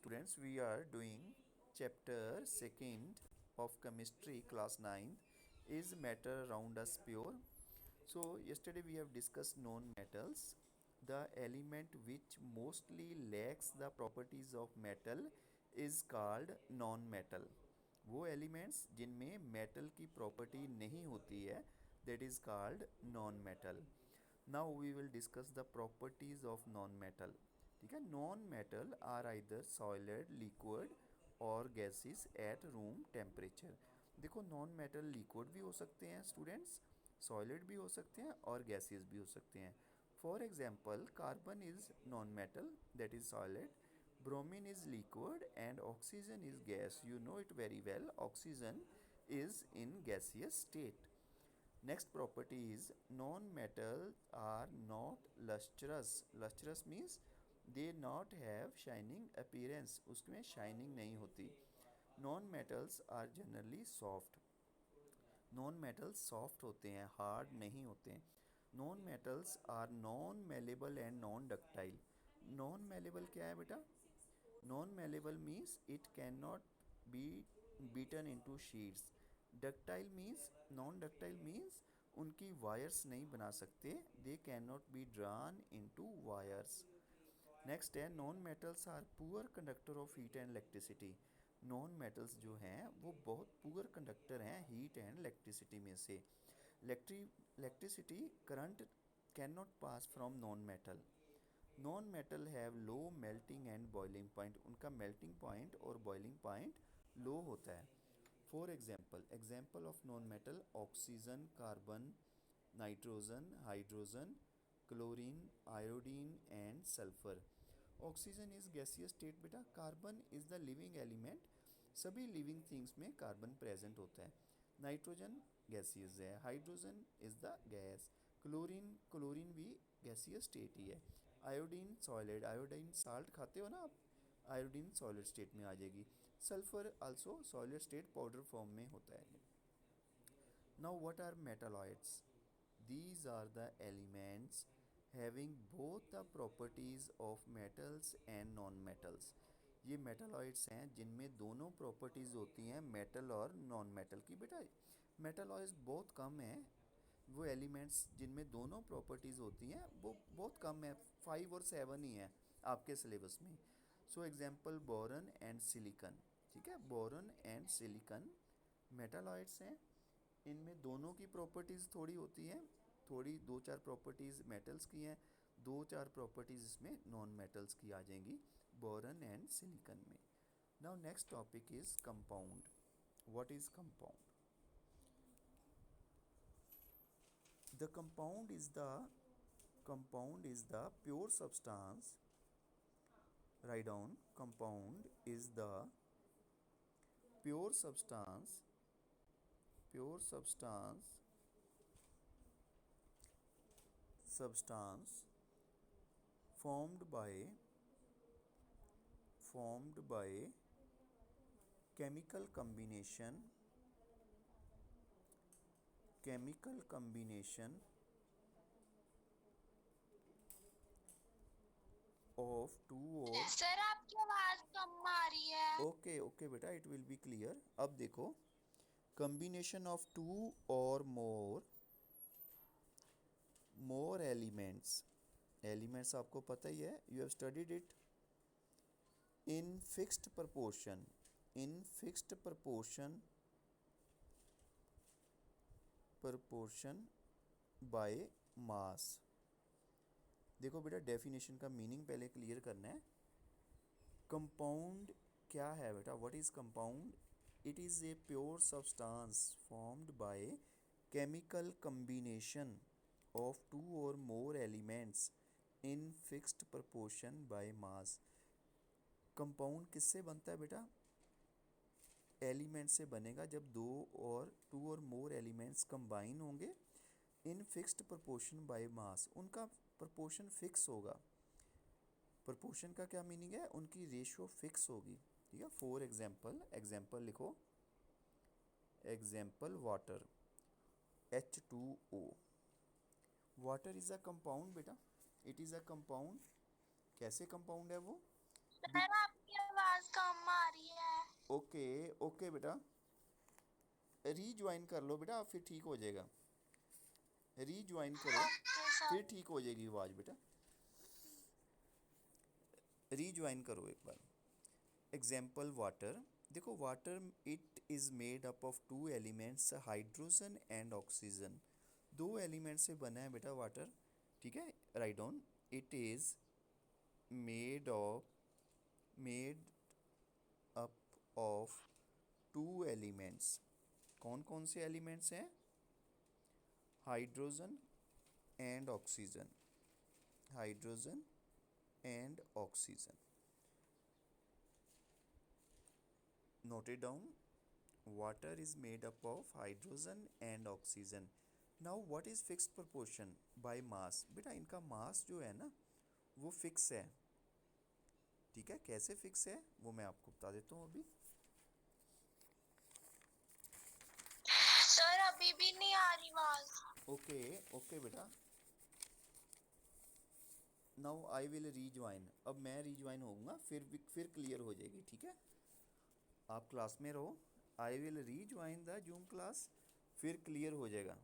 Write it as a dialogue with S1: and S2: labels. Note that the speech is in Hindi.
S1: students, we are doing chapter 2nd of chemistry class 9, is matter around us pure? So yesterday we have discussed known metals. The element which mostly lacks the properties of metal is called non-metal. वो एलिमेंट्स जिनमें मेटल की प्रॉपर्टी नहीं होती है, that is called non metal. Now we will discuss the properties of non metal. ठीक है. Non metal are either solid, liquid और गैसेस एट रूम टेम्परेचर. देखो, नॉन मेटल लिक्विड भी हो सकते हैं स्टूडेंट्स, सॉलिड भी हो सकते हैं और गैसेस भी हो सकते हैं. For example, carbon is non metal, that is solid. Bromine is liquid and oxygen is gas. You know it very well. Oxygen is in gaseous state. Next property is non-metals are not lustrous. Lustrous means they not have shining appearance. उसमें shining नहीं होती. Non-metals are generally soft. Non metals soft होते हैं, हार्ड नहीं होते हैं. Non metals are non malleable and non ductile. Non malleable क्या है बेटा? Non malleable means it can not be beaten into sheets. Ductile means, non ductile means उनकी वायर्स नहीं बना सकते, they can not be drawn into wires. Next है, non metals are poor conductor of heat and electricity. Non metals जो हैं वो बहुत पुअर कंडक्टर हैं हीट एंड इलेक्ट्रिसिटी में से. Electricity current can not pass from non metal. Non metal have low melting and boiling point. उनका मेल्टिंग पॉइंट और बॉइलिंग पॉइंट लो होता है. For example of non metal: oxygen, carbon, nitrogen, hydrogen, chlorine, iodine and sulphur. Oxygen is gaseous state बेटा. Carbon is the living element. सभी लिविंग थिंग्स में कार्बन प्रेजेंट होता है. नाइट्रोजन गैसियस है. Hydrogen is the gas. Chlorine भी गैसियस स्टेट ही है. Iodine solid. आयोडीन साल्ट खाते हो ना आप, आयोडीन सॉलिड स्टेट में आ जाएगी. Sulphur also solid state powder form में होता है. Now what are metalloids? These are the elements having both the properties of metals and non-metals. ये मेटालॉइड्स हैं जिनमें दोनों प्रॉपर्टीज़ होती हैं मेटल और नॉन मेटल की. बेटा, मेटालॉइड्स बहुत कम हैं. वो एलिमेंट्स जिनमें दोनों प्रॉपर्टीज़ होती हैं वो बहुत कम है, 5 और 7 ही हैं आपके सिलेबस में. So example, boron and silicon. ठीक है, बोरन एंड सिलिकन मेटालॉइड्स हैं. इनमें दोनों की प्रॉपर्टीज़ थोड़ी होती हैं, थोड़ी 2-4 प्रॉपर्टीज़ मेटल्स की हैं, 2-4 प्रॉपर्टीज़ इसमें नॉन मेटल्स की आ जाएंगी बोरन एंड सिलिकन में. Now next topic is compound. What is compound? The compound is the pure substance. Write down, compound is the pure substance formed by chemical combination of two or
S2: sir आपकी आवाज कम आ रही है.
S1: ओके बेटा, इट विल बी क्लियर. अब देखो, combination of two or more elements आपको पता ही है, you have studied it. In fixed proportion by mass. देखो बेटा, डेफिनेशन का मीनिंग पहले क्लियर करना है. कंपाउंड क्या है बेटा? What is compound? It is a pure substance formed by chemical combination of two और more elements in fixed proportion by mass. Compound किससे बनता है बेटा? एलिमेंट से बनेगा जब टू और मोर एलिमेंट्स कंबाइन होंगे इन फिक्स्ड प्रपोर्शन बाय मास. उनका प्रपोर्शन फिक्स होगा. प्रपोर्शन का क्या मीनिंग है? उनकी रेशियो फिक्स होगी. ठीक है. फॉर एग्जाम्पल लिखो. Example, water, H2O. Water is a compound बेटा. It is a compound. कैसे कंपाउंड है वो?
S2: सर आपकी आवाज
S1: ओके ओके बेटा, रीज्वाइन कर लो बेटा, फिर ठीक हो जाएगा। रीज्वाइन करो,
S2: ओके
S1: फिर
S2: सर।
S1: ठीक हो जाएगी आवाज़ बेटा। रीज्वाइन करो एक बार। Example water. देखो water it is made up of two elements, hydrogen and oxygen. दो एलिमेंट से बना है बेटा वाटर, ठीक है। Write down, it is made up of two elements. कौन कौन से एलिमेंट्स हैं? Hydrogen and oxygen, hydrogen and oxygen. Note it down. Water is made up of hydrogen and oxygen. Now what is fixed proportion by mass? बेटा इनका मास जो है ना वो फिक्स है, ठीक है। कैसे फिक्स है वो मैं आपको बता देता हूँ अभी।
S2: सर अभी भी नहीं आ रही आवाज।
S1: ओके ओके बेटा, नाउ आई विल रीज्वाइन। अब मैं रीज्वाइन होऊंगा, फिर क्लियर हो जाएगी, ठीक है। आप क्लास में रहो, I will rejoin the zoom class, फिर क्लियर हो जाएगा।